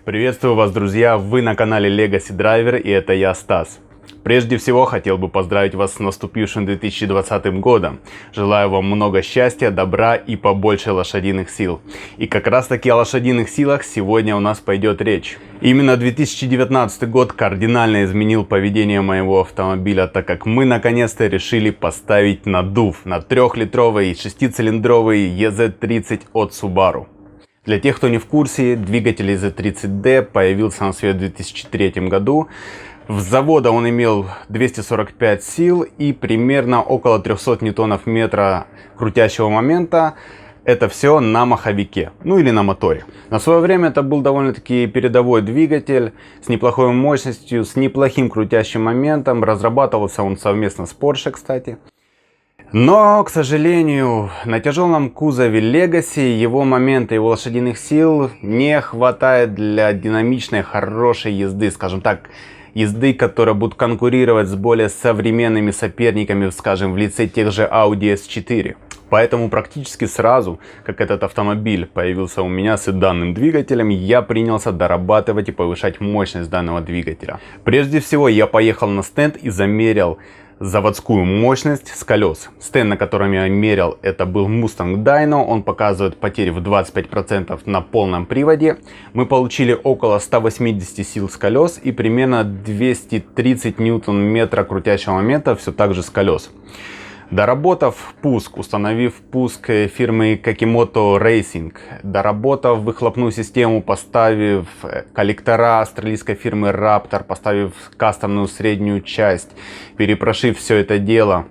Приветствую вас, друзья! Вы на канале Legacy Driver, и это я, Стас. Прежде всего, хотел бы поздравить вас с наступившим 2020 годом. Желаю вам много счастья, добра и побольше лошадиных сил. И как раз таки о лошадиных силах сегодня у нас пойдет речь. Именно 2019 год кардинально изменил поведение моего автомобиля, так как мы наконец-то решили поставить наддув на 3-литровый 6-цилиндровый EZ30 от Subaru. Для тех, кто не в курсе, двигатель EZ30D появился на свет в 2003 году. С завода он имел 245 сил и примерно около 300 ньютонов-метра крутящего момента. Это все на маховике, ну или на моторе. На свое время это был довольно-таки передовой двигатель с неплохой мощностью, с неплохим крутящим моментом. Разрабатывался он совместно с Porsche, кстати. Но, к сожалению, на тяжелом кузове Legacy его момента, его лошадиных сил не хватает для динамичной, хорошей езды, скажем так, езды, которая будет конкурировать с более современными соперниками, скажем, в лице тех же Audi S4. Поэтому практически сразу, как этот автомобиль появился у меня с данным двигателем, я принялся дорабатывать и повышать мощность данного двигателя. Прежде всего, я поехал на стенд и замерил заводскую мощность с колес. Стенд, на котором я мерил, это был Mustang Dyno. Он показывает потери в 25% на полном приводе. Мы получили около 180 сил с колес и примерно 230 ньютон-метра крутящего момента все так же с колес. Доработав пуск, установив пуск фирмы Kakimoto Racing, доработав выхлопную систему, поставив коллектора австралийской фирмы Raptor, поставив кастомную среднюю часть, перепрошив все это дело,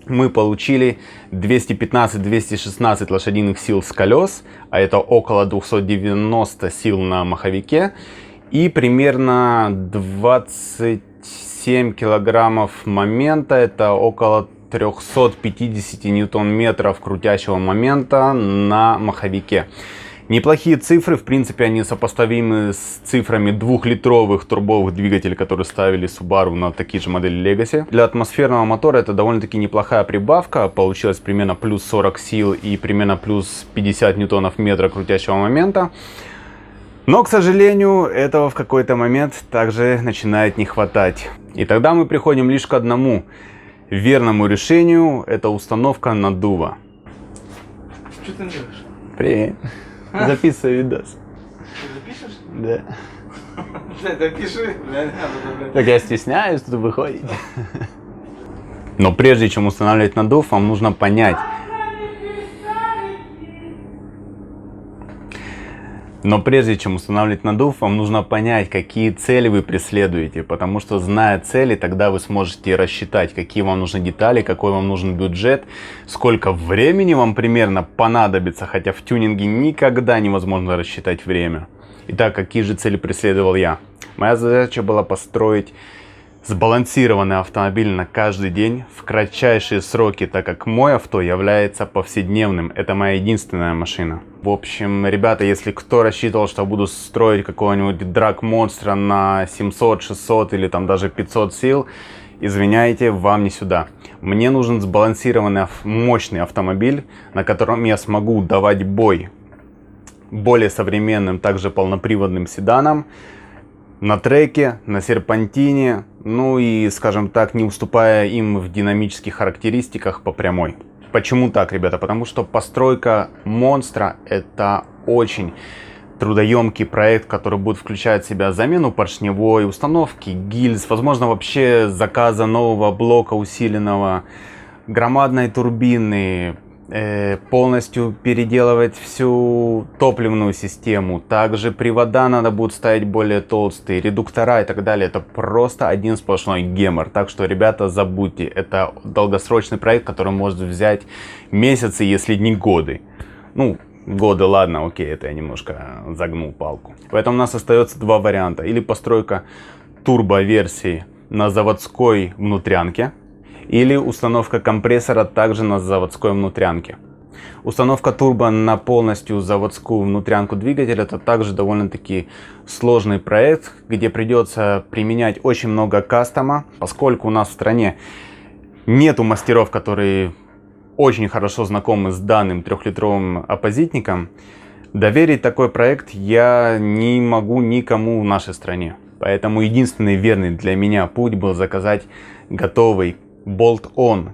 мы получили 215-216 лошадиных сил с колес, а это около 290 сил на маховике, и примерно 27 килограммов момента, это около 350 ньютон-метров крутящего момента на маховике. Неплохие цифры, в принципе, они сопоставимы с цифрами 2-литровых турбовых двигателей, которые ставили Subaru на такие же модели Legacy. Для атмосферного мотора это довольно-таки неплохая прибавка. Получилось примерно плюс 40 сил и примерно плюс 50 ньютонов-метра крутящего момента. Но, к сожалению, этого в какой-то момент также начинает не хватать. И тогда мы приходим лишь к одному верному решению, это установка наддува. Что ты делаешь? Привет. Записываю видос. Ты запишешь? Да. Блядь, запиши. Так я стесняюсь тут выходить. Но прежде чем устанавливать наддув, вам нужно понять. Какие цели вы преследуете. Потому что, зная цели, тогда вы сможете рассчитать, какие вам нужны детали, какой вам нужен бюджет, сколько времени вам примерно понадобится, хотя в тюнинге никогда невозможно рассчитать время. Итак, какие же цели преследовал я? Моя задача была построить сбалансированный автомобиль на каждый день в кратчайшие сроки, так как мой авто является повседневным. Это моя единственная машина. В общем, ребята, если кто рассчитывал, что буду строить какого-нибудь драг-монстра на 700, 600 или там даже 500 сил, извиняйте, вам не сюда. Мне нужен сбалансированный, мощный автомобиль, на котором я смогу давать бой более современным, также полноприводным седанам, на треке, на серпантине, ну и, скажем так, не уступая им в динамических характеристиках по прямой. Почему так, ребята? Потому что постройка монстра — это очень трудоемкий проект, который будет включать в себя замену поршневой, установки гильз, возможно, вообще заказа нового блока усиленного, громадной турбины, полностью переделывать всю топливную систему. Также привода надо будет ставить более толстые, редуктора и так далее. Это просто один сплошной гемор. Так что, ребята, забудьте. Это долгосрочный проект, который может взять месяцы, если не годы. Ну, годы, ладно, окей, это я немножко загнул палку. Поэтому у нас остается два варианта. Или постройка турбо-версии на заводской внутрянке, или установка компрессора также на заводской внутрянке. Установка турбо на полностью заводскую внутрянку двигателя — это также довольно-таки сложный проект, где придется применять очень много кастома, поскольку у нас в стране нету мастеров, которые очень хорошо знакомы с данным 3-литровым оппозитником. Доверить такой проект я не могу никому в нашей стране. Поэтому единственный верный для меня путь был заказать готовый Bolt-On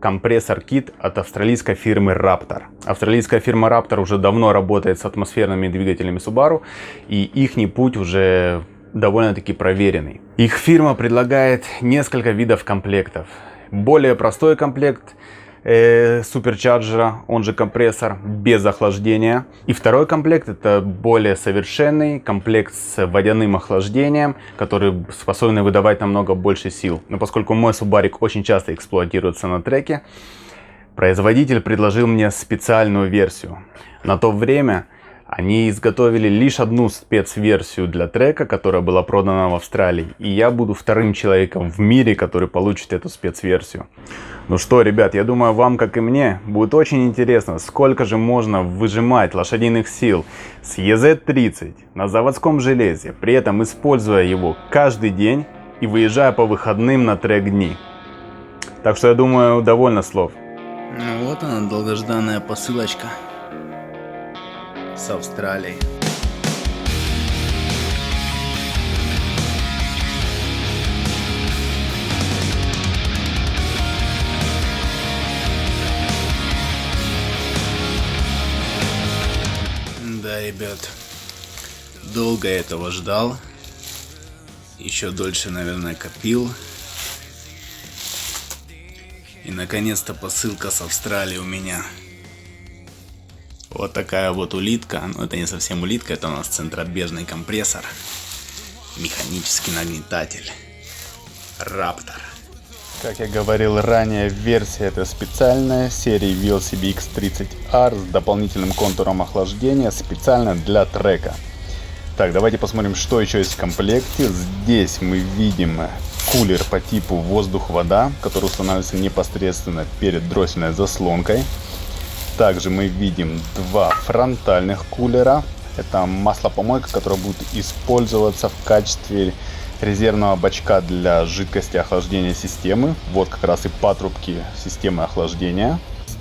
компрессор-кит от австралийской фирмы Raptor. Австралийская фирма Raptor уже давно работает с атмосферными двигателями Subaru, и ихний путь уже довольно-таки проверенный. Их фирма предлагает несколько видов комплектов. Более простой комплект суперчарджера, он же компрессор, без охлаждения. И второй комплект — это более совершенный комплект с водяным охлаждением, который способен выдавать намного больше сил. Но поскольку мой Субарик очень часто эксплуатируется на треке, производитель предложил мне специальную версию. На то время они изготовили лишь одну спецверсию для трека, которая была продана в Австралии. И я буду вторым человеком в мире, который получит эту спецверсию. Ну что, ребят, я думаю, вам, как и мне, будет очень интересно, сколько же можно выжимать лошадиных сил с EZ30 на заводском железе, при этом используя его каждый день и выезжая по выходным на трек дни. Так что я думаю, довольно слов. Ну вот она, долгожданная посылочка с Австралии. Да, ребят, долго этого ждал, еще дольше, наверное, копил. И наконец-то посылка с Австралии у меня. Вот такая вот улитка. Но это не совсем улитка, это у нас центробежный компрессор. Механический нагнетатель. Raptor. Как я говорил ранее, версия эта специальная серии VLCB X30R с дополнительным контуром охлаждения специально для трека. Так, давайте посмотрим, что еще есть в комплекте. Здесь мы видим кулер по типу воздух-вода, который устанавливается непосредственно перед дроссельной заслонкой. Также мы видим два фронтальных кулера. Это маслопомойка, которая будет использоваться в качестве резервного бачка для жидкости охлаждения системы. Вот как раз и патрубки системы охлаждения.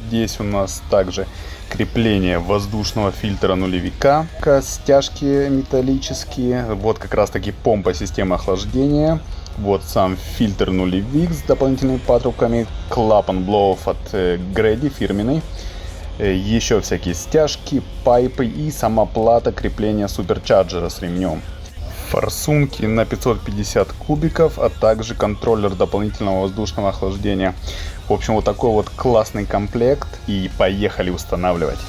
Здесь у нас также крепление воздушного фильтра нулевика, стяжки металлические. Вот как раз таки помпа системы охлаждения. Вот сам фильтр нулевик с дополнительными патрубками. Клапан блоуов от Grady фирменный. Еще всякие стяжки, пайпы и сама плата крепления суперчарджера с ремнем. Форсунки на 550 кубиков, а также контроллер дополнительного воздушного охлаждения. В общем, вот такой вот классный комплект. И поехали устанавливать.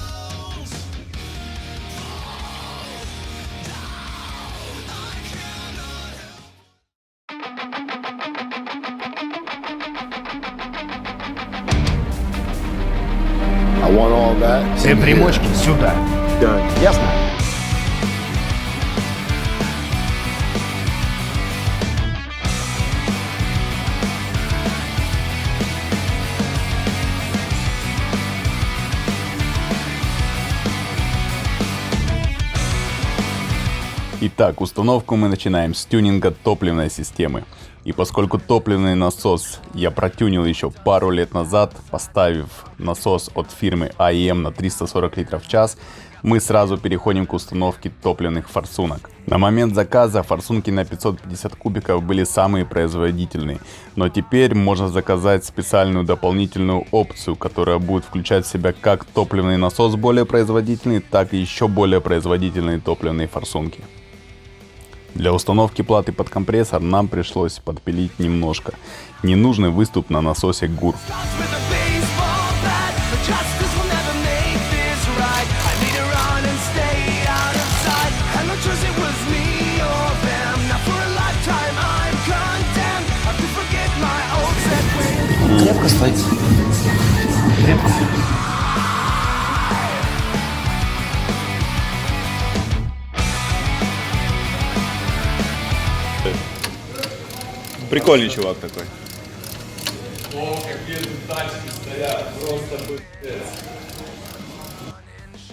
Все примочки сюда. Ясно? Итак, установку мы начинаем с тюнинга топливной системы. И поскольку топливный насос я протюнил еще пару лет назад, поставив насос от фирмы AEM на 340 литров в час, мы сразу переходим к установке топливных форсунок. На момент заказа форсунки на 550 кубиков были самые производительные, но теперь можно заказать специальную дополнительную опцию, которая будет включать в себя как топливный насос более производительный, так и еще более производительные топливные форсунки. Для установки платы под компрессор нам пришлось подпилить немножко ненужный выступ на насосе ГУР. Крепко стоит. Крепко. Прикольный чувак такой. О, какие же тачки стоят, просто пиздец.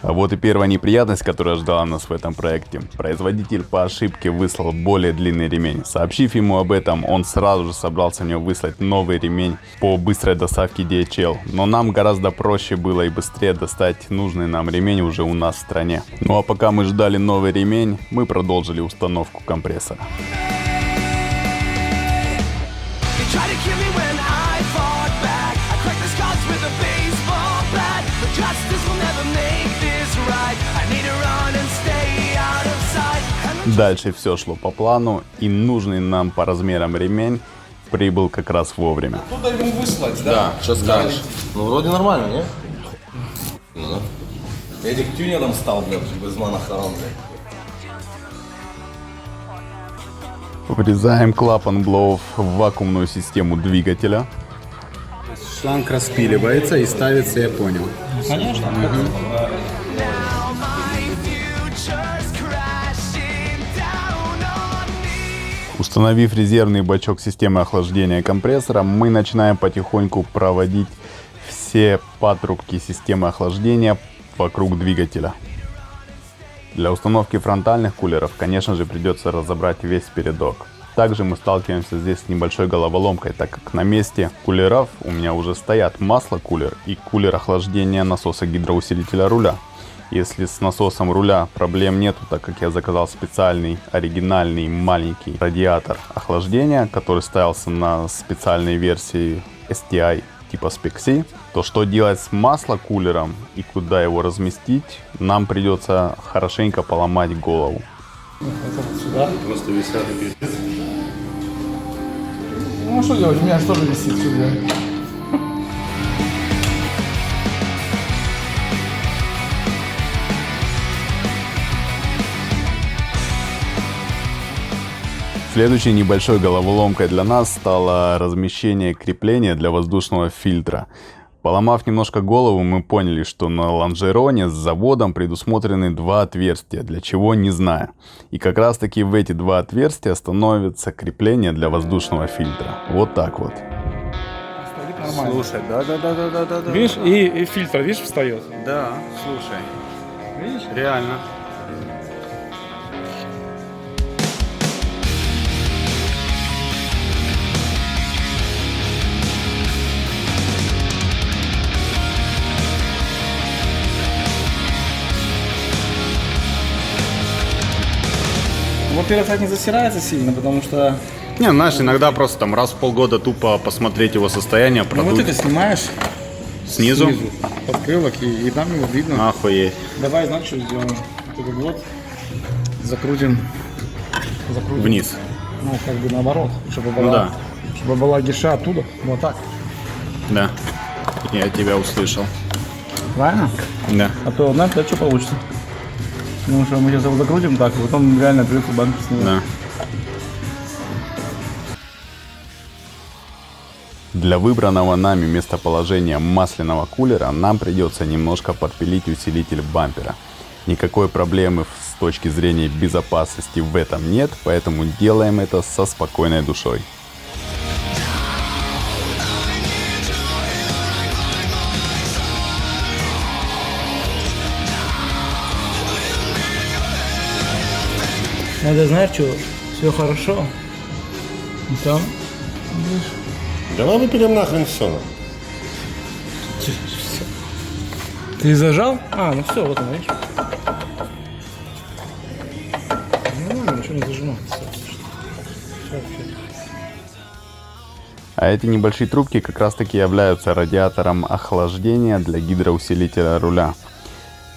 А вот и первая неприятность, которая ждала нас в этом проекте. Производитель по ошибке выслал более длинный ремень. Сообщив ему об этом, он сразу же собрался мне выслать новый ремень по быстрой доставке DHL. Но нам гораздо проще было и быстрее достать нужный нам ремень уже у нас в стране. Ну а пока мы ждали новый ремень, мы продолжили установку компрессора. Дальше все шло по плану, и нужный нам по размерам ремень прибыл как раз вовремя. Туда ему выслать, да? Что скажешь? Ну, вроде нормально, не? Ну да. Я этих тюнером стал, блядь, без монохром, блядь. Врезаем клапан блоов в вакуумную систему двигателя. Шланг распиливается и ставится, я понял. Конечно. Установив резервный бачок системы охлаждения компрессора, мы начинаем потихоньку проводить все патрубки системы охлаждения вокруг двигателя. Для установки фронтальных кулеров, конечно же, придется разобрать весь передок. Также мы сталкиваемся здесь с небольшой головоломкой, так как на месте кулеров у меня уже стоят маслокулер и кулер охлаждения насоса гидроусилителя руля. Если с насосом руля проблем нету, так как я заказал специальный оригинальный маленький радиатор охлаждения, который ставился на специальной версии STI типа Spec C, то что делать с маслокулером и куда его разместить, нам придется хорошенько поломать голову. Сюда. Просто висят и пиздец. Ну что делать, у меня же тоже висит сюда. Следующей небольшой головоломкой для нас стало размещение крепления для воздушного фильтра. Поломав немножко голову, мы поняли, что на лонжероне с заводом предусмотрены два отверстия, для чего не знаю. И как раз таки в эти два отверстия становится крепление для воздушного фильтра. Вот так вот. Слушай, да. Видишь, и фильтр, видишь, встает. Да, слушай. Видишь? Реально. Во-первых, так не засирается сильно, потому что Не, знаешь, иногда просто там раз в полгода тупо посмотреть его состояние, ну, продуть вот это снимаешь снизу. подкрылок и там его видно. Охуеть. Давай, знаешь, что сделаем? Вот этот вот закрутим. Вниз. Ну, как бы наоборот, чтобы была, Ну да. чтобы была гиша оттуда, вот так. Да. Я тебя услышал. Правильно? Да. А то, знаешь, да, что получится? Потому что мы сейчас его закрутим так, и потом реально придется банку снимать. Да. Для выбранного нами местоположения масляного кулера нам придется немножко подпилить усилитель бампера. Никакой проблемы с точки зрения безопасности в этом нет, поэтому делаем это со спокойной душой. Надо, знаешь, что, все хорошо. И там, Давай выпилим нахрен все. ты зажал? А, ну все, вот он, видишь. Ну, ничего не зажимал. А эти небольшие трубки как раз таки являются радиатором охлаждения для гидроусилителя руля.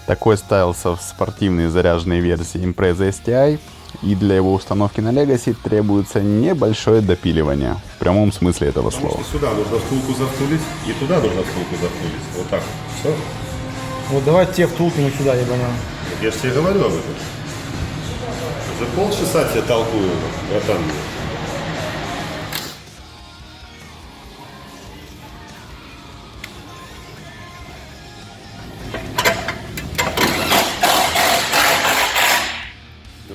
Такой ставился в спортивной заряженной версии Impreza STI, и для его установки на Legacy требуется небольшое допиливание, в прямом смысле этого слова. Сюда нужно втулку завтулить, и туда нужно втулку завтулить. Вот так. Все. Вот давай те втулкину сюда, ебаном. Я же тебе говорю об этом. Уже полчаса тебе толкую, братан.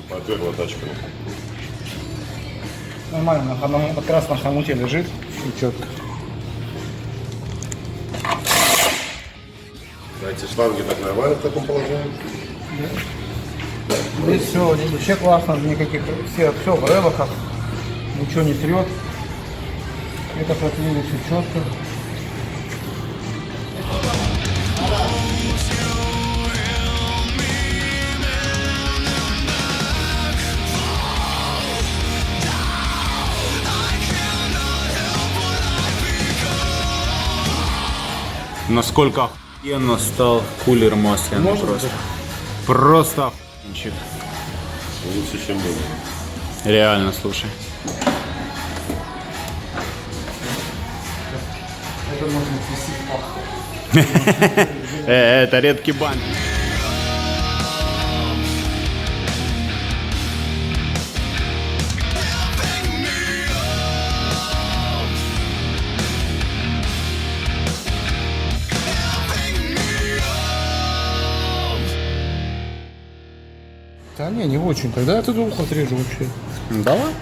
Поперла тачка. Нормально, как раз на хомуте лежит и четко. А эти шланги так нормально в таком положении? Здесь все вообще классно, никаких, все в релоках, ничего не трет. Это проклеили все четко. Насколько охуенно стал кулер масляный просто. Просто охуенчик. Лучше, чем было. Реально, слушай. Это редкий бан. Да не очень. Тогда я тут ухо отрежу вообще. Давай.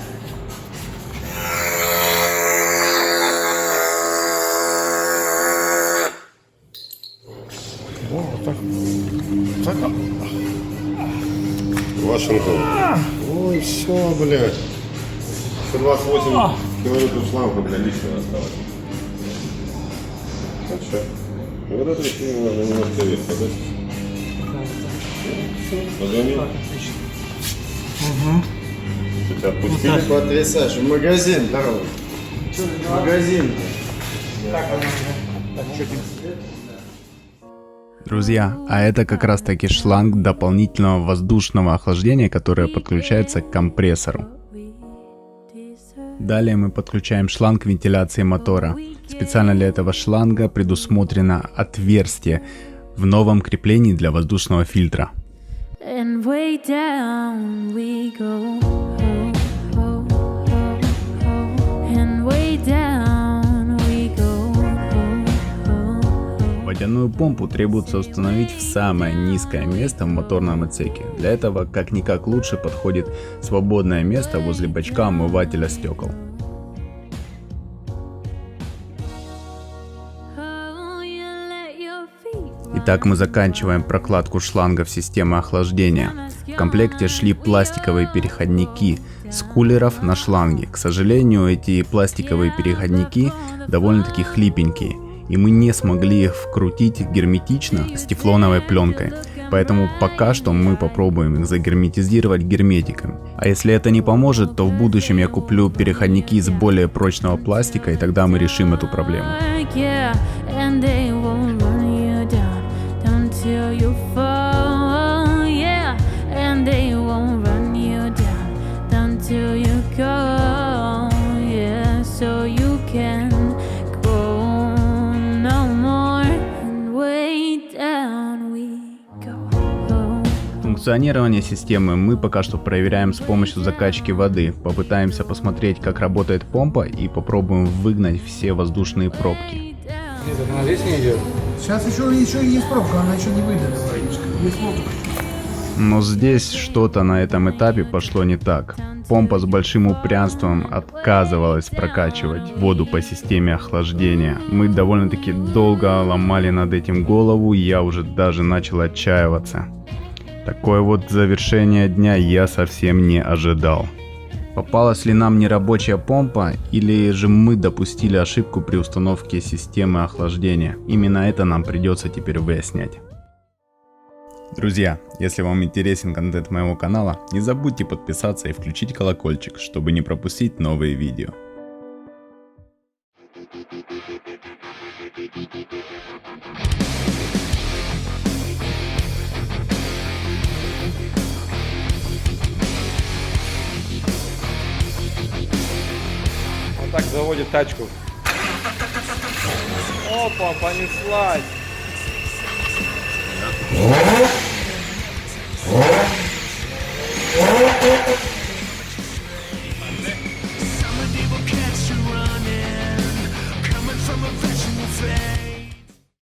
Вот так. Вашингтон. Ой, все, блядь. 128 километров шланга, бля, лишнего осталось. Ну что? Вот это решение можно немножко вверх подать. Позвонил? Тебя отпустили? Потрясаешь, в магазин, здорово. Магазин. Друзья, а это как раз таки шланг дополнительного воздушного охлаждения, которое подключается к компрессору. Далее мы подключаем шланг вентиляции мотора. Специально для этого шланга предусмотрено отверстие в новом креплении для воздушного фильтра. And way down we go. And way down we go. Водяную помпу требуется установить в самое низкое место в моторном отсеке. Для этого как-никак лучше подходит свободное место возле бачка омывателя стекол. Итак, мы заканчиваем прокладку шлангов системы охлаждения. В комплекте шли пластиковые переходники с кулеров на шланги. К сожалению, эти пластиковые переходники довольно-таки хлипенькие, и мы не смогли их вкрутить герметично с тефлоновой пленкой. Поэтому пока что мы попробуем их загерметизировать герметиком. А если это не поможет, то в будущем я куплю переходники из более прочного пластика, и тогда мы решим эту проблему. Till you fall, yeah, and they won't run you down till you go, yeah, so you can go no more, and way down we go. Функционирование системы мы пока что проверяем с помощью закачки воды. Попытаемся посмотреть, как работает помпа, и попробуем выгнать все воздушные пробки. Нет, она здесь не идет. Сейчас еще есть пробка, она еще не выдана. Есть пробка. Но здесь что-то на этом этапе пошло не так. Помпа с большим упрямством отказывалась прокачивать воду по системе охлаждения. Мы довольно-таки долго ломали над этим голову, и я уже даже начал отчаиваться. Такое вот завершение дня я совсем не ожидал. Попалась ли нам нерабочая помпа, или же мы допустили ошибку при установке системы охлаждения? Именно это нам придется теперь выяснять. Друзья, если вам интересен контент моего канала, не забудьте подписаться и включить колокольчик, чтобы не пропустить новые видео. Он так заводит тачку. Опа, понеслась. Some people catch you running, coming from a vision flame.